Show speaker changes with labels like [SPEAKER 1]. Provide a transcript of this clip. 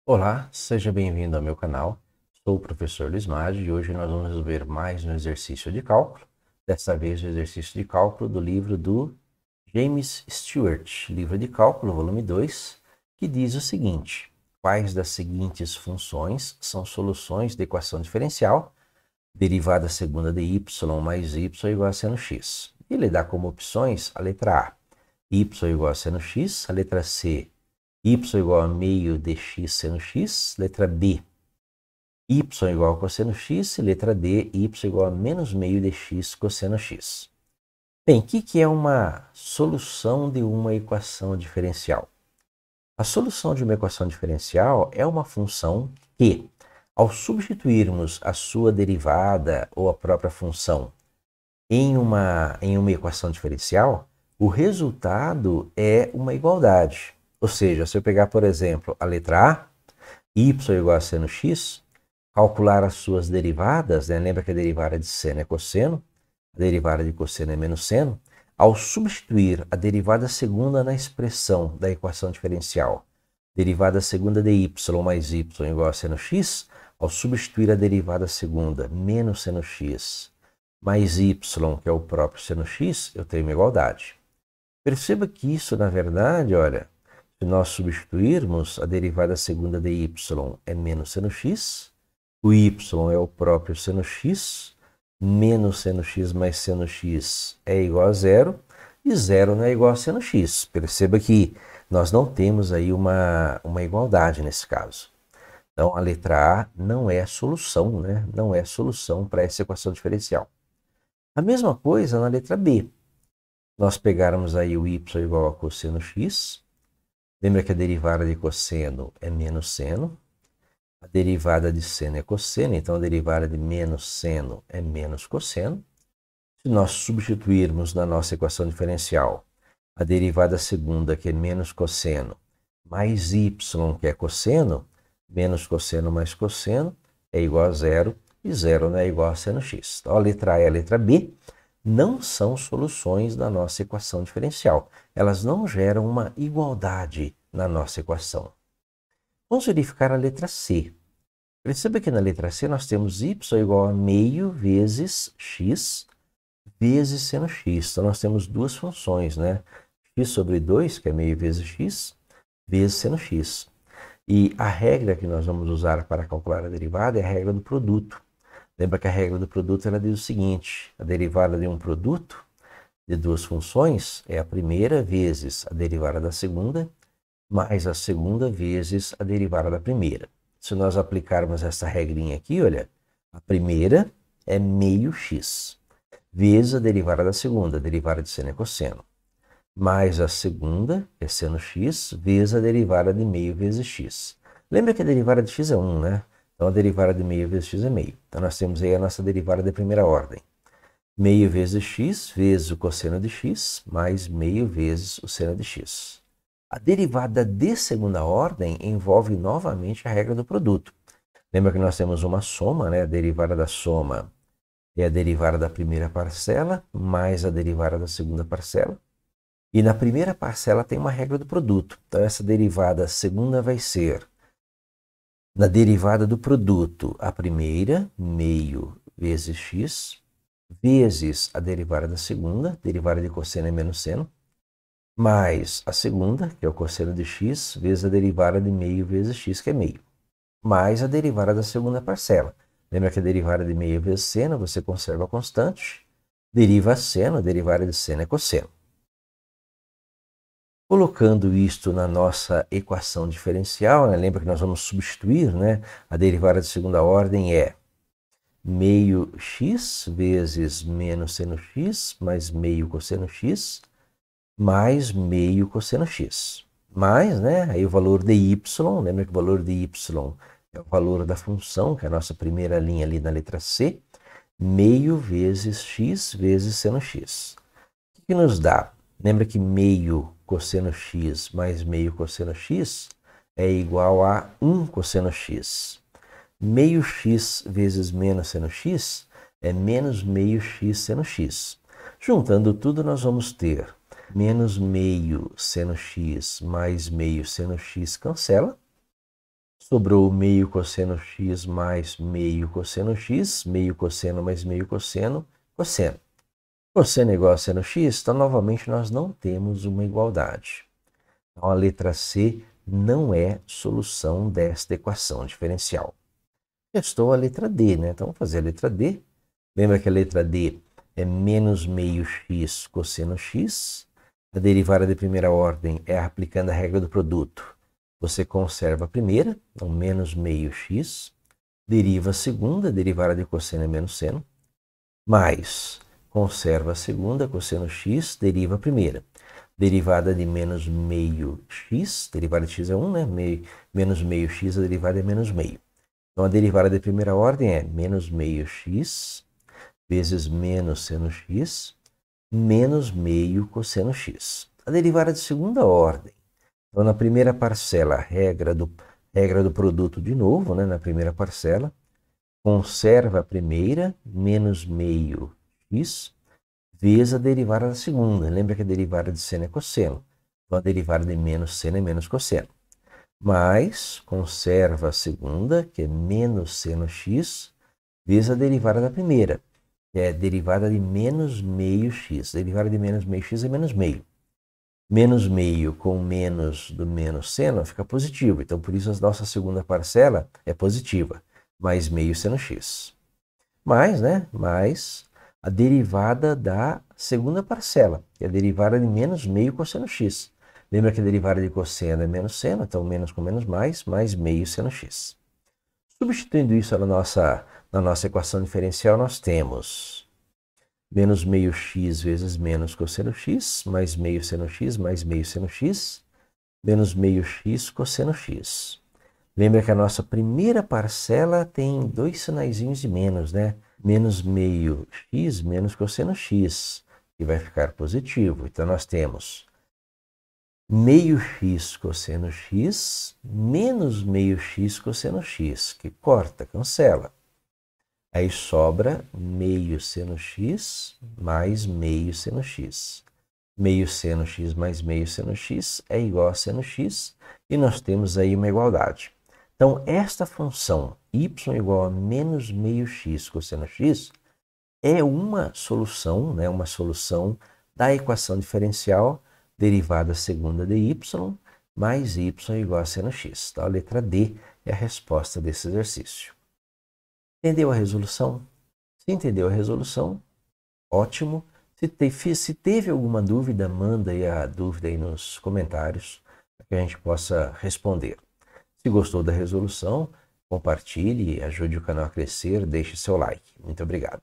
[SPEAKER 1] Olá, seja bem-vindo ao meu canal. Sou o professor Luiz Maggi e hoje nós vamos resolver mais um exercício de cálculo. Dessa vez o exercício de cálculo do livro do James Stewart, livro de cálculo, volume 2, que diz o seguinte: quais das seguintes funções são soluções da equação diferencial derivada segunda de y mais y igual a seno x? Ele dá como opções a letra A, y igual a seno x, a letra C, y igual a meio de x seno x, letra B, y igual a cosseno x, e letra D, y igual a menos meio de x cosseno x. Bem, o que é uma solução de uma equação diferencial? A solução de uma equação diferencial é uma função que, ao substituirmos a sua derivada ou a própria função em uma equação diferencial, o resultado é uma igualdade. Ou seja, se eu pegar, por exemplo, a letra A, y igual a seno x, calcular as suas derivadas, lembra que a derivada de seno é cosseno, a derivada de cosseno é menos seno. Ao substituir a derivada segunda na expressão da equação diferencial, derivada segunda de y mais y igual a seno x, ao substituir a derivada segunda menos seno x mais y, que é o próprio seno x, eu tenho uma igualdade. Perceba que isso, na verdade, olha, se nós substituirmos a derivada segunda de y é menos seno x, o y é o próprio seno x, menos seno x mais seno x é igual a zero, e zero não é igual a seno x. Perceba que nós não temos aí uma igualdade nesse caso. Então, a letra A não é a solução, né? Não é a solução para essa equação diferencial. A mesma coisa na letra B. Nós pegarmos aí o y igual a cosseno x. Lembra que a derivada de cosseno é menos seno. A derivada de seno é cosseno, então a derivada de menos seno é menos cosseno. Se nós substituirmos na nossa equação diferencial a derivada segunda, que é menos cosseno, mais y, que é cosseno, menos cosseno mais cosseno, é igual a zero, e zero não é igual a seno x. Então, a letra A e a letra B não são soluções da nossa equação diferencial. Elas não geram uma igualdade na nossa equação. Vamos verificar a letra C. Perceba que na letra C nós temos y igual a meio vezes x vezes seno x. Então, nós temos duas funções, né? X sobre 2, que é meio vezes x, vezes seno x. E a regra que nós vamos usar para calcular a derivada é a regra do produto. Lembra que a regra do produto ela diz o seguinte: a derivada de um produto de duas funções é a primeira vezes a derivada da segunda, mais a segunda vezes a derivada da primeira. Se nós aplicarmos essa regrinha aqui, olha, a primeira é meio x, vezes a derivada da segunda, a derivada de seno é cosseno, mais a segunda, que é seno x, vezes a derivada de meio vezes x. Lembra que a derivada de x é 1, né? Então, a derivada de meio vezes x é meio. Então, nós temos aí a nossa derivada de primeira ordem. Meio vezes x, vezes o cosseno de x, mais meio vezes o seno de x. A derivada de segunda ordem envolve novamente a regra do produto. Lembra que nós temos uma soma, né? A derivada da soma é a derivada da primeira parcela, mais a derivada da segunda parcela. E na primeira parcela tem uma regra do produto. Então, essa derivada segunda vai ser, na derivada do produto, a primeira, meio vezes x, vezes a derivada da segunda, derivada de cosseno é menos seno, mais a segunda, que é o cosseno de x, vezes a derivada de meio vezes x, que é meio, mais a derivada da segunda parcela. Lembra que a derivada de meio vezes seno, você conserva a constante, deriva seno, a derivada de seno é cosseno. Colocando isto na nossa equação diferencial, né? Lembra que nós vamos substituir, né? A derivada de segunda ordem é meio x vezes menos seno x, mais meio cosseno x, mais meio cosseno x. Mais, né? Aí o valor de y, lembra que o valor de y é o valor da função, que é a nossa primeira linha ali na letra C, meio vezes x vezes seno x. O que nos dá? Lembra que meio cosseno x mais meio cosseno x é igual a 1 cosseno x. Meio x vezes menos seno x é menos meio x seno x. Juntando tudo, nós vamos ter menos meio seno x mais meio seno x cancela. Sobrou meio cosseno x mais meio cosseno x, meio cosseno mais meio cosseno, cosseno. Cosseno é igual a seno x, então novamente nós não temos uma igualdade. Então a letra C não é solução desta equação diferencial. Restou a letra D, né? Então vamos fazer a letra D. Lembra que a letra D é menos meio x cosseno x. A derivada de primeira ordem é aplicando a regra do produto. Você conserva a primeira, então menos meio x. Deriva a segunda, derivada de cosseno é menos seno. Mais, conserva a segunda, cosseno x, deriva a primeira. Derivada de menos meio x, derivada de x é 1, né? Menos meio x, a derivada é menos meio. Então, a derivada de primeira ordem é menos meio x vezes menos seno x menos meio cosseno x. A derivada de segunda ordem. Então, na primeira parcela, a regra do produto de novo, né? Na primeira parcela, conserva a primeira, menos meio x, vezes a derivada da segunda. Lembra que a derivada de seno é cosseno. Então, a derivada de menos seno é menos cosseno. Mais, conserva a segunda, que é menos seno x, vezes a derivada da primeira, que é a derivada de menos meio x. A derivada de menos meio x é menos meio. Menos meio com menos do menos seno fica positivo. Então, por isso, a nossa segunda parcela é positiva. Mais meio seno x. Mais, né? Mais a derivada da segunda parcela, que é a derivada de menos meio cosseno x. Lembra que a derivada de cosseno é menos seno, então menos com menos mais meio seno x. Substituindo isso na nossa equação diferencial, nós temos menos meio x vezes menos cosseno x, mais meio seno x, mais meio seno x, menos meio x cosseno x. Lembra que a nossa primeira parcela tem dois sinaizinhos de menos, né? Menos meio x menos cosseno x, que vai ficar positivo. Então, nós temos meio x cosseno x menos meio x cosseno x, que corta, cancela. Aí sobra meio seno x mais meio seno x. Meio seno x mais meio seno x é igual a seno x, e nós temos aí uma igualdade. Então, esta função y igual a menos meio x cosseno x é uma solução, né, uma solução da equação diferencial derivada segunda de y mais y igual a seno x. Então, a letra D é a resposta desse exercício. Entendeu a resolução? Se entendeu a resolução, ótimo. Se teve alguma dúvida, manda aí a dúvida aí nos comentários para que a gente possa responder. Se gostou da resolução, compartilhe, ajude o canal a crescer, deixe seu like. Muito obrigado.